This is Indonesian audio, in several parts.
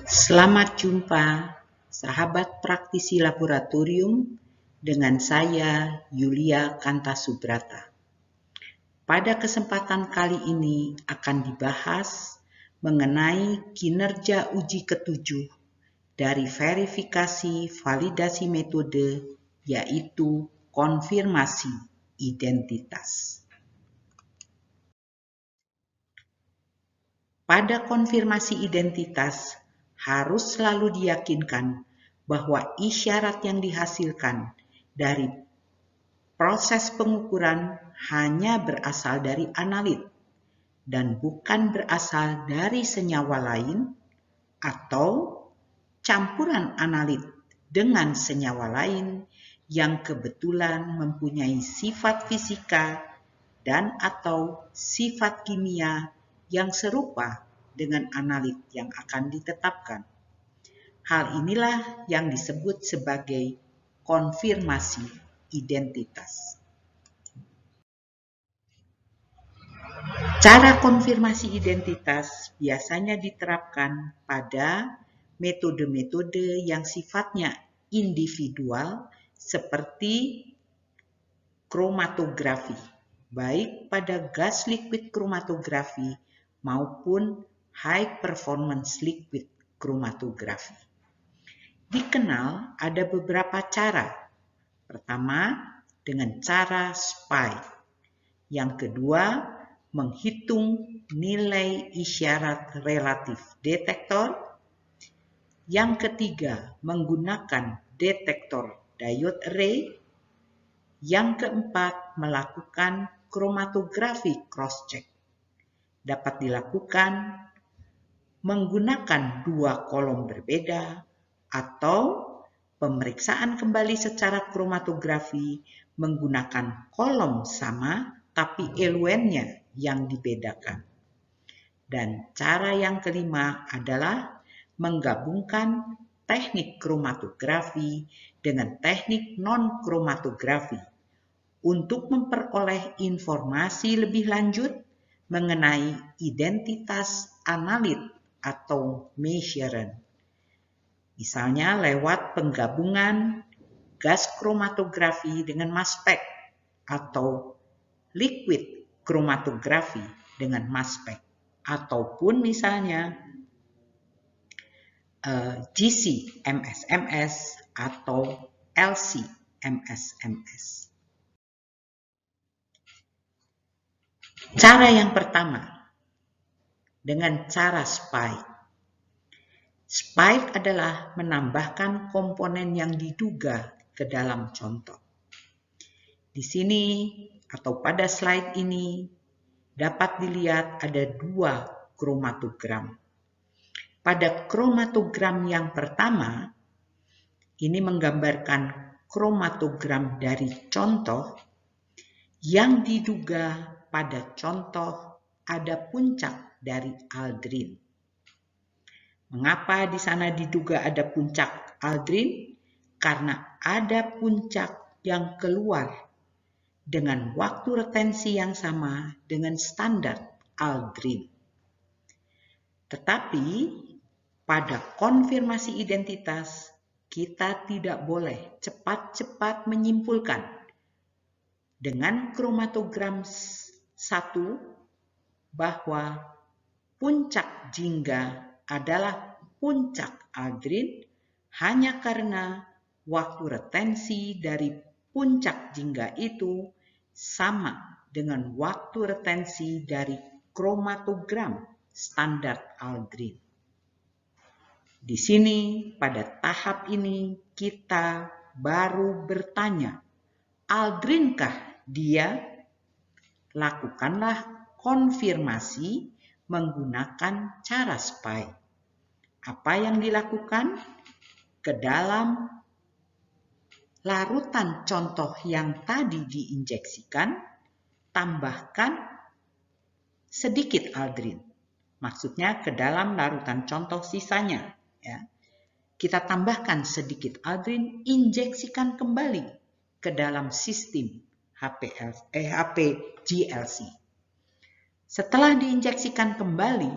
Selamat jumpa, sahabat praktisi laboratorium, dengan saya Yulia Kantasubrata. Pada kesempatan kali ini akan dibahas mengenai kinerja uji ketujuh dari verifikasi validasi metode, yaitu konfirmasi identitas. Pada konfirmasi identitas, harus selalu diyakinkan bahwa isyarat yang dihasilkan dari proses pengukuran hanya berasal dari analit dan bukan berasal dari senyawa lain atau campuran analit dengan senyawa lain yang kebetulan mempunyai sifat fisika dan atau sifat kimia yang serupa dengan analit yang akan ditetapkan. Hal inilah yang disebut sebagai konfirmasi identitas. Cara konfirmasi identitas biasanya diterapkan pada metode-metode yang sifatnya individual seperti kromatografi, baik pada gas liquid kromatografi maupun high performance liquid kromatografi. Dikenal ada beberapa cara. Pertama, dengan cara SPY. Yang kedua, menghitung nilai isyarat relatif detektor. Yang ketiga, menggunakan detektor diode array. Yang keempat, melakukan kromatografi cross-check. Dapat dilakukan menggunakan dua kolom berbeda atau pemeriksaan kembali secara kromatografi menggunakan kolom sama tapi eluennya yang dibedakan. Dan cara yang kelima adalah menggabungkan teknik kromatografi dengan teknik non-kromatografi untuk memperoleh informasi lebih lanjut mengenai identitas analit atau measurand. Misalnya lewat penggabungan gas kromatografi dengan mass spec atau liquid kromatografi dengan mass spec, ataupun misalnya GC MSMS atau LC MSMS. Cara yang pertama, dengan cara spike. Spike adalah menambahkan komponen yang diduga ke dalam contoh. Di sini atau pada slide ini dapat dilihat ada dua kromatogram. Pada kromatogram yang pertama, ini menggambarkan kromatogram dari contoh yang diduga pada contoh ada puncak dari aldrin. Mengapa di sana diduga ada puncak aldrin? Karena ada puncak yang keluar dengan waktu retensi yang sama dengan standar aldrin. Tetapi pada konfirmasi identitas kita tidak boleh cepat-cepat menyimpulkan dengan kromatogram 1 bahwa puncak jingga adalah puncak aldrin hanya karena waktu retensi dari puncak jingga itu sama dengan waktu retensi dari kromatogram standar aldrin. Di sini pada tahap ini kita baru bertanya, aldrinkah dia? Lakukanlah konfirmasi menggunakan cara SPY. Apa yang dilakukan? Ke dalam larutan contoh yang tadi diinjeksikan, tambahkan sedikit aldrin. Maksudnya ke dalam larutan contoh sisanya. Ya. Kita tambahkan sedikit aldrin, injeksikan kembali ke dalam sistem HPGLC. Setelah diinjeksikan kembali,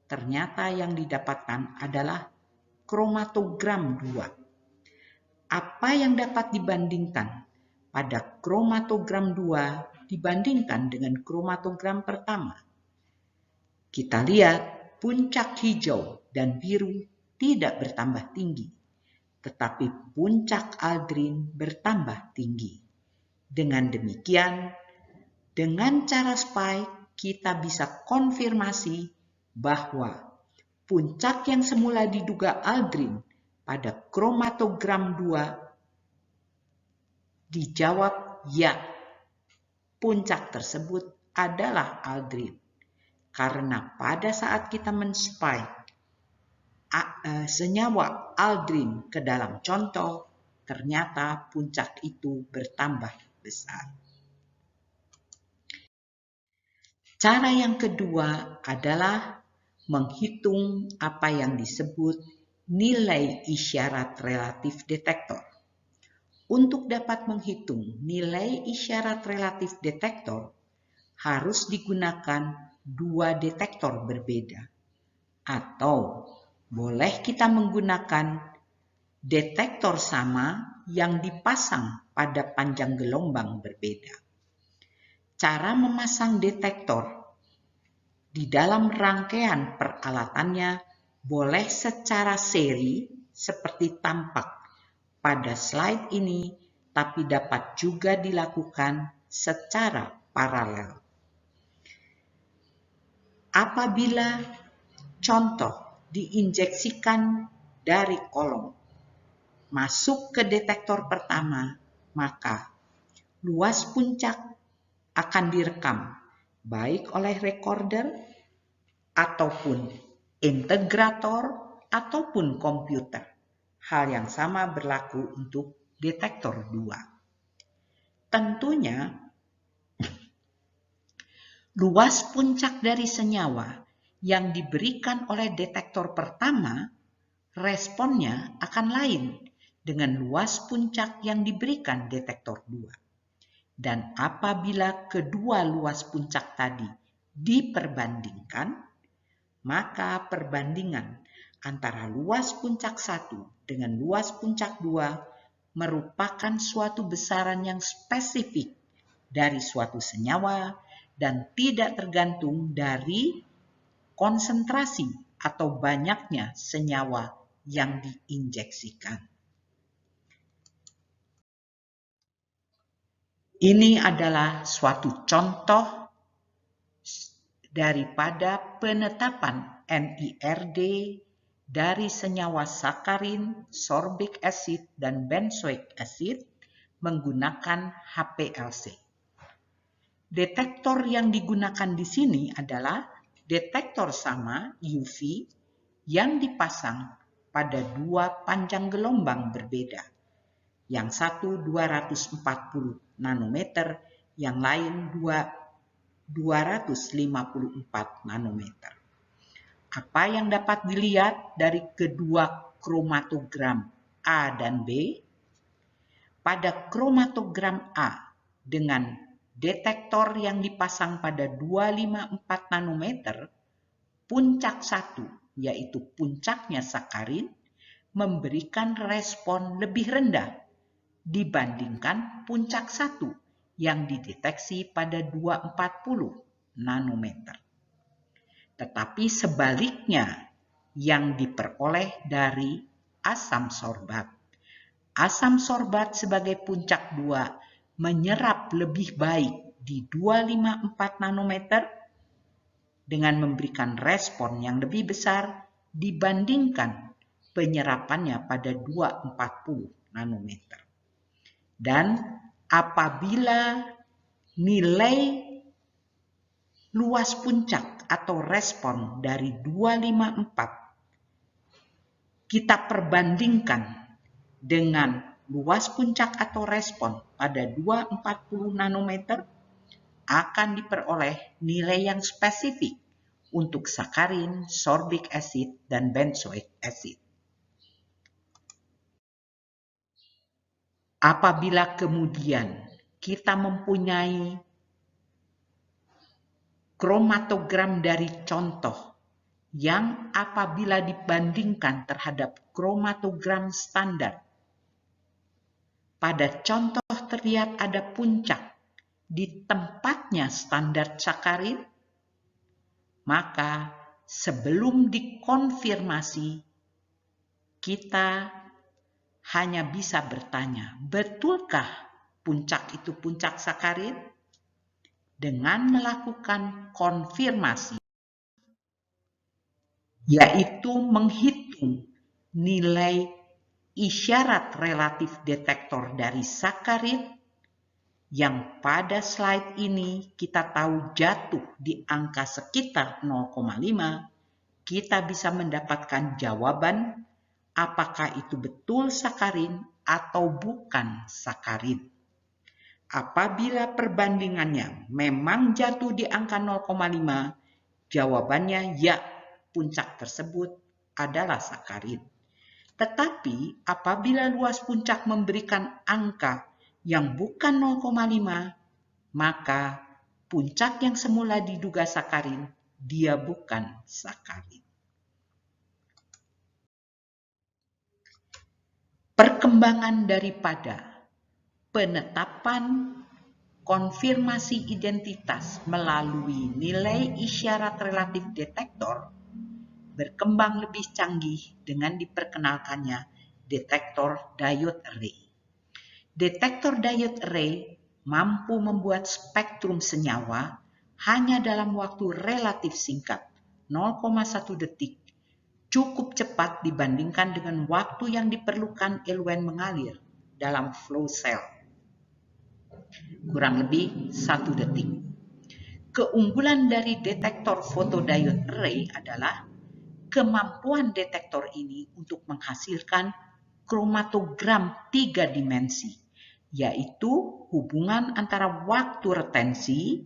ternyata yang didapatkan adalah kromatogram 2. Apa yang dapat dibandingkan pada kromatogram 2 dibandingkan dengan kromatogram pertama? Kita lihat puncak hijau dan biru tidak bertambah tinggi, tetapi puncak aldrin bertambah tinggi. Dengan demikian, dengan cara spike kita bisa konfirmasi bahwa puncak yang semula diduga aldrin pada kromatogram 2 dijawab ya, puncak tersebut adalah aldrin. Karena pada saat kita men-spike senyawa aldrin ke dalam contoh, ternyata puncak itu bertambah besar. Cara yang kedua adalah menghitung apa yang disebut nilai isyarat relatif detektor. Untuk dapat menghitung nilai isyarat relatif detektor, harus digunakan 2 detektor berbeda. Atau boleh kita menggunakan detektor sama yang dipasang pada panjang gelombang berbeda. Cara memasang detektor di dalam rangkaian peralatannya boleh secara seri seperti tampak pada slide ini, tapi dapat juga dilakukan secara paralel. Apabila contoh diinjeksikan dari kolom masuk ke detektor pertama, maka luas puncak akan direkam baik oleh recorder ataupun integrator ataupun komputer. Hal yang sama berlaku untuk detektor 2. Tentunya luas puncak dari senyawa yang diberikan oleh detektor pertama, responnya akan lain dengan luas puncak yang diberikan detektor 2. Dan apabila kedua luas puncak tadi diperbandingkan, maka perbandingan antara luas puncak 1 dengan luas puncak 2 merupakan suatu besaran yang spesifik dari suatu senyawa dan tidak tergantung dari konsentrasi atau banyaknya senyawa yang diinjeksikan. Ini adalah suatu contoh daripada penetapan NIRD dari senyawa sakarin, sorbic acid, dan benzoic acid menggunakan HPLC. Detektor yang digunakan di sini adalah detektor sama UV yang dipasang pada 2 panjang gelombang berbeda. Yang satu 240 nanometer, yang lain 254 nanometer. Apa yang dapat dilihat dari kedua kromatogram A dan B? Pada kromatogram A dengan detektor yang dipasang pada 254 nanometer, puncak 1, yaitu puncaknya sakarin, memberikan respon lebih rendah dibandingkan puncak 1 yang dideteksi pada 240 nanometer. Tetapi sebaliknya yang diperoleh dari asam sorbat. Asam sorbat sebagai puncak 2 menyerap lebih baik di 254 nanometer dengan memberikan respon yang lebih besar dibandingkan penyerapannya pada 240 nanometer. Dan apabila nilai luas puncak atau respon dari 254 kita perbandingkan dengan luas puncak atau respon pada 240 nanometer, akan diperoleh nilai yang spesifik untuk sakarin, sorbic acid, dan benzoic acid. Apabila kemudian kita mempunyai kromatogram dari contoh yang apabila dibandingkan terhadap kromatogram standar, pada contoh terlihat ada puncak di tempatnya standar sakarin, maka sebelum dikonfirmasi, kita hanya bisa bertanya, betulkah puncak itu puncak sakarin? Dengan melakukan konfirmasi, yaitu menghitung nilai isyarat relatif detektor dari sakarin yang pada slide ini kita tahu jatuh di angka sekitar 0,5, kita bisa mendapatkan jawaban apakah itu betul sakarin atau bukan sakarin. Apabila perbandingannya memang jatuh di angka 0,5, jawabannya ya, puncak tersebut adalah sakarin. Tetapi apabila luas puncak memberikan angka yang bukan 0,5, maka puncak yang semula diduga sakarin, dia bukan sakarin. Perkembangan daripada penetapan konfirmasi identitas melalui nilai isyarat relatif detektor berkembang lebih canggih dengan diperkenalkannya detektor diode array. Detektor diode array mampu membuat spektrum senyawa hanya dalam waktu relatif singkat, 0,1 detik, cukup cepat dibandingkan dengan waktu yang diperlukan eluen mengalir dalam flow cell, kurang lebih 1 detik. Keunggulan dari detektor photodiode array adalah kemampuan detektor ini untuk menghasilkan kromatogram 3 dimensi, yaitu hubungan antara waktu retensi,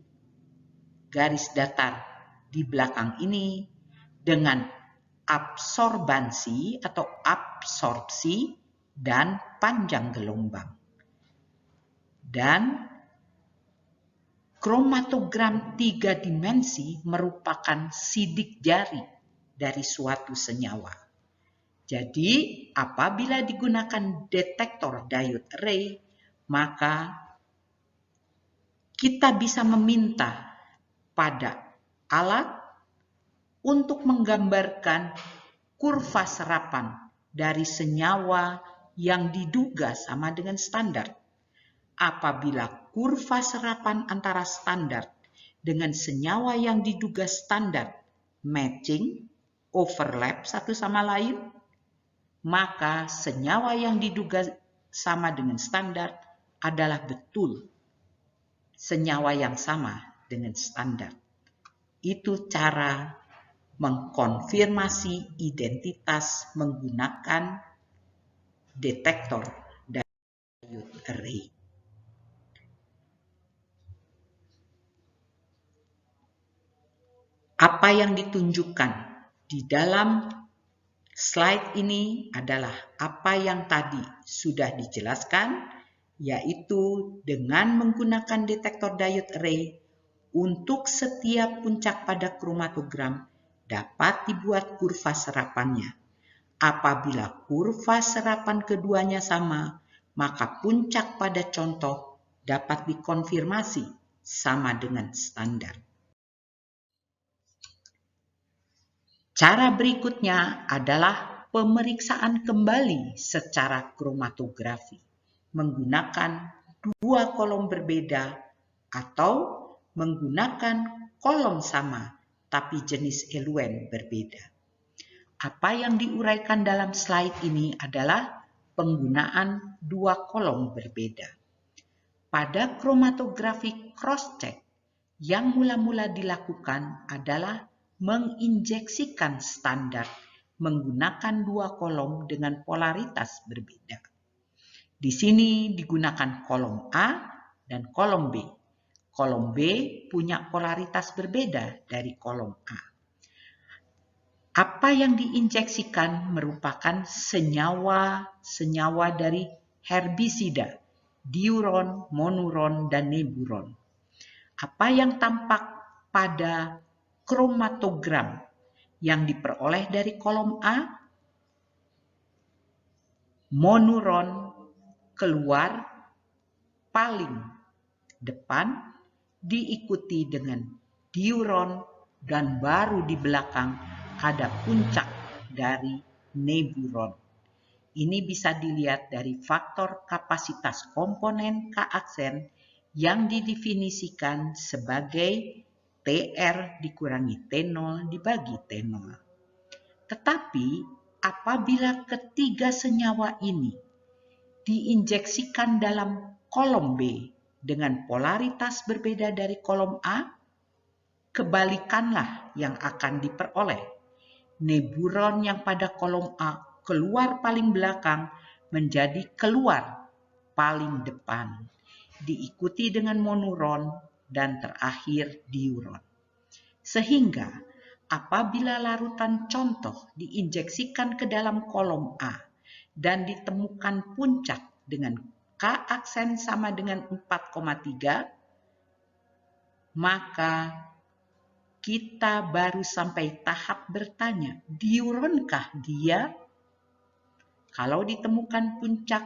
garis datar di belakang ini, dengan absorbansi atau absorpsi dan panjang gelombang. Dan kromatogram 3 dimensi merupakan sidik jari dari suatu senyawa. Jadi, apabila digunakan detektor diode array, maka kita bisa meminta pada alat untuk menggambarkan kurva serapan dari senyawa yang diduga sama dengan standar. Apabila kurva serapan antara standar dengan senyawa yang diduga standar matching, overlap satu sama lain, maka senyawa yang diduga sama dengan standar adalah betul senyawa yang sama dengan standar. Itu cara mengkonfirmasi identitas menggunakan detektor diode array. Apa yang ditunjukkan di dalam slide ini adalah apa yang tadi sudah dijelaskan, yaitu dengan menggunakan detektor diode array untuk setiap puncak pada kromatogram dapat dibuat kurva serapannya. Apabila kurva serapan keduanya sama, maka puncak pada contoh dapat dikonfirmasi sama dengan standar. Cara berikutnya adalah pemeriksaan kembali secara kromatografi menggunakan 2 kolom berbeda atau menggunakan kolom sama tapi jenis eluen berbeda. Apa yang diuraikan dalam slide ini adalah penggunaan 2 kolom berbeda. Pada kromatografi cross-check, yang mula-mula dilakukan adalah menginjeksikan standar menggunakan 2 kolom dengan polaritas berbeda. Di sini digunakan kolom A dan kolom B. Kolom B punya polaritas berbeda dari kolom A. Apa yang diinjeksikan merupakan senyawa dari herbisida, diuron, monuron, dan neburon. Apa yang tampak pada kromatogram yang diperoleh dari kolom A, monuron keluar paling depan, diikuti dengan diuron, dan baru di belakang ada puncak dari neburon. Ini bisa dilihat dari faktor kapasitas komponen K aksen yang didefinisikan sebagai TR dikurangi T0 dibagi T0. Tetapi apabila ketiga senyawa ini diinjeksikan dalam kolom B dengan polaritas berbeda dari kolom A, kebalikanlah yang akan diperoleh. Neburon yang pada kolom A keluar paling belakang menjadi keluar paling depan, diikuti dengan monuron dan terakhir diuron. Sehingga apabila larutan contoh diinjeksikan ke dalam kolom A dan ditemukan puncak dengan K aksen sama dengan 4,3, maka kita baru sampai tahap bertanya, diuronkah dia? Kalau ditemukan puncak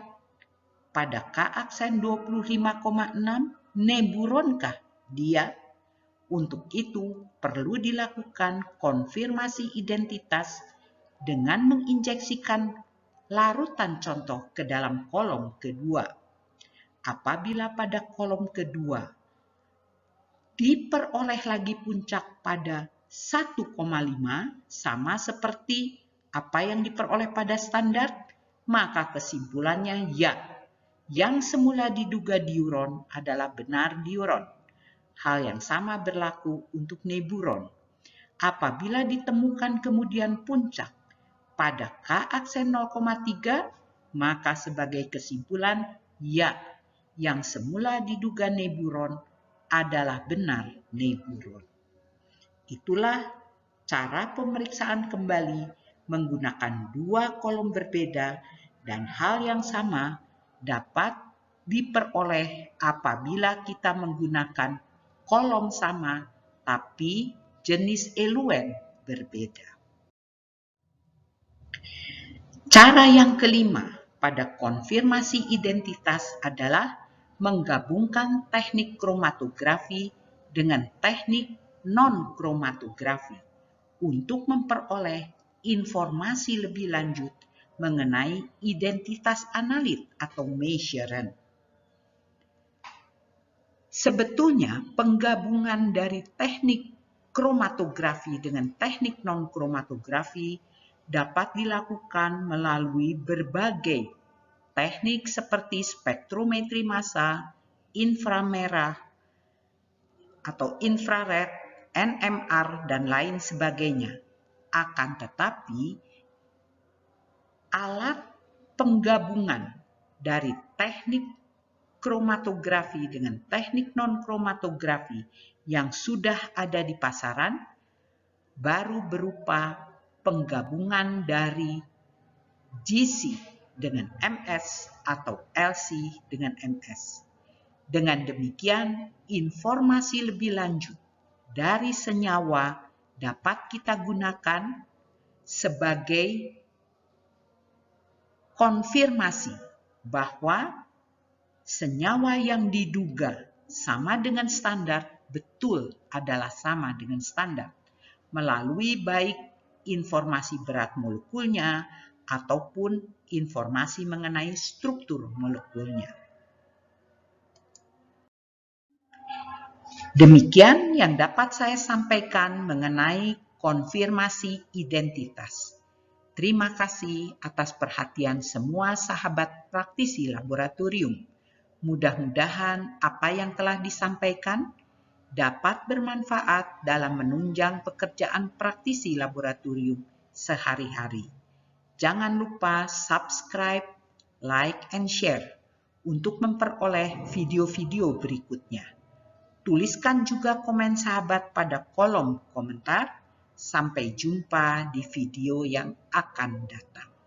pada K aksen 25,6, neburonkah dia? Untuk itu perlu dilakukan konfirmasi identitas dengan menginjeksikan larutan contoh ke dalam kolom kedua. Apabila pada kolom kedua diperoleh lagi puncak pada 1,5 sama seperti apa yang diperoleh pada standar, maka kesimpulannya ya, yang semula diduga diuron adalah benar diuron. Hal yang sama berlaku untuk neburon. Apabila ditemukan kemudian puncak pada K aksen 0,3, maka sebagai kesimpulan ya, yang semula diduga neburon adalah benar neburon. Itulah cara pemeriksaan kembali menggunakan dua kolom berbeda dan hal yang sama dapat diperoleh apabila kita menggunakan kolom sama tapi jenis eluen berbeda. Cara yang kelima pada konfirmasi identitas adalah menggabungkan teknik kromatografi dengan teknik non-kromatografi untuk memperoleh informasi lebih lanjut mengenai identitas analit atau measurand. Sebetulnya penggabungan dari teknik kromatografi dengan teknik non-kromatografi dapat dilakukan melalui berbagai teknik seperti spektrometri massa, inframerah atau infrared, NMR, dan lain sebagainya. Akan tetapi, alat penggabungan dari teknik kromatografi dengan teknik non-kromatografi yang sudah ada di pasaran baru berupa penggabungan dari GC dengan MS atau LC dengan MS. Dengan demikian, informasi lebih lanjut dari senyawa dapat kita gunakan sebagai konfirmasi bahwa senyawa yang diduga sama dengan standar betul adalah sama dengan standar melalui baik informasi berat molekulnya ataupun informasi mengenai struktur molekulnya. Demikian yang dapat saya sampaikan mengenai konfirmasi identitas. Terima kasih atas perhatian semua sahabat praktisi laboratorium. Mudah-mudahan apa yang telah disampaikan dapat bermanfaat dalam menunjang pekerjaan praktisi laboratorium sehari-hari. Jangan lupa subscribe, like, and share untuk memperoleh video-video berikutnya. Tuliskan juga komen sahabat pada kolom komentar. Sampai jumpa di video yang akan datang.